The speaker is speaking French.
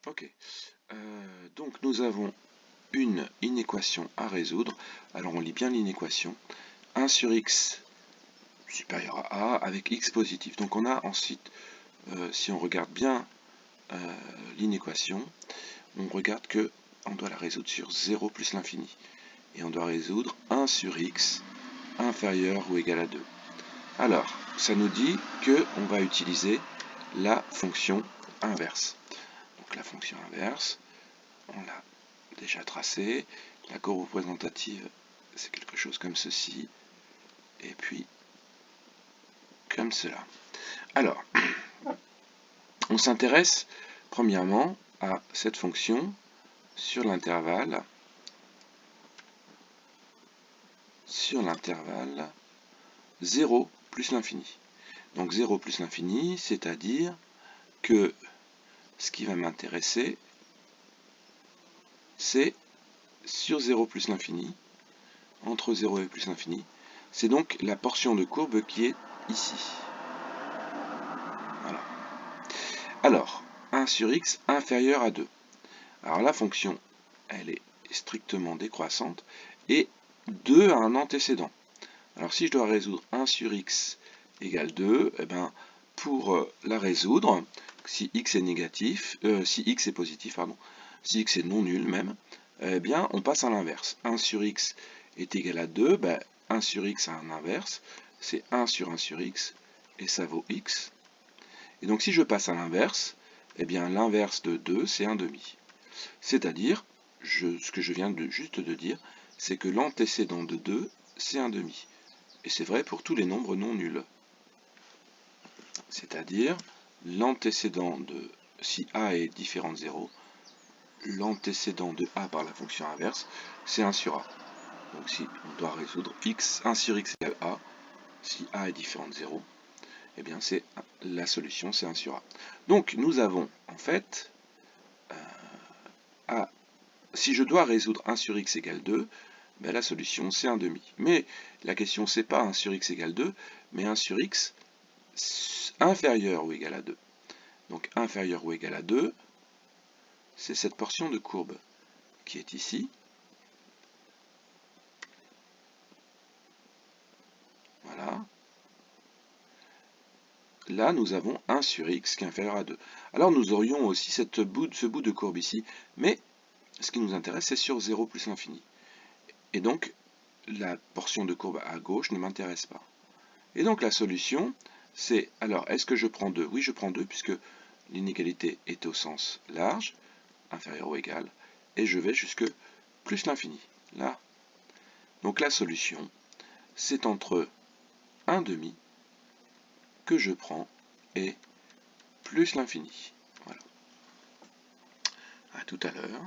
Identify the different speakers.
Speaker 1: Ok. Donc nous avons une inéquation à résoudre. Alors on lit bien l'inéquation. 1 sur x supérieur à a avec x positif. Donc on a ensuite, si on regarde bien l'inéquation, on regarde que on doit la résoudre sur 0 plus l'infini. Et on doit résoudre 1 sur x inférieur ou égal à 2. Alors, ça nous dit qu'on va utiliser la fonction inverse. Donc la fonction inverse, on l'a déjà tracée. La courbe représentative, c'est quelque chose comme ceci. Et puis, comme cela. Alors, on s'intéresse premièrement à cette fonction sur l'intervalle 0 plus l'infini. Donc 0 plus l'infini, c'est-à-dire que ce qui va m'intéresser, c'est sur 0 plus l'infini, entre 0 et plus l'infini, c'est donc la portion de courbe qui est ici. Voilà. Alors, 1 sur x inférieur à 2. Alors la fonction, elle est strictement décroissante, et 2 a un antécédent. Alors si je dois résoudre 1 sur x égale 2, eh ben, pour la résoudre, si x est négatif, si x est positif, pardon, si x est non nul même, eh bien on passe à l'inverse. 1 sur x est égal à 2, ben, 1 sur x a un inverse, c'est 1 sur x, et ça vaut x. Et donc si je passe à l'inverse, eh bien l'inverse de 2, c'est 1/2. C'est-à-dire, ce que je viens juste de dire, c'est que l'antécédent de 2, c'est 1/2. Et c'est vrai pour tous les nombres non nuls. C'est-à-dire, l'antécédent de, si a est différent de 0, l'antécédent de a par la fonction inverse, c'est 1 sur a. Donc si on doit résoudre 1 sur x égale a, si a est différent de 0, eh bien c'est la solution, c'est 1 sur a. Donc nous avons en fait, si je dois résoudre 1 sur x égale 2, ben la solution c'est 1/2. Mais la question c'est pas 1 sur x égale 2, mais 1 sur x inférieur ou égal à 2. Donc inférieur ou égal à 2, c'est cette portion de courbe qui est ici. Voilà. Là, nous avons 1 sur x qui est inférieur à 2. Alors nous aurions aussi ce bout de courbe ici, mais ce qui nous intéresse, c'est sur 0 plus l'infini. Et donc, la portion de courbe à gauche ne m'intéresse pas. Et donc la solution, c'est, alors, est-ce que je prends 2? Oui, je prends 2, puisque l'inégalité est au sens large, inférieur ou égal, et je vais jusque plus l'infini, là. Donc la solution, c'est entre 1/2 que je prends et plus l'infini. Voilà. À tout à l'heure.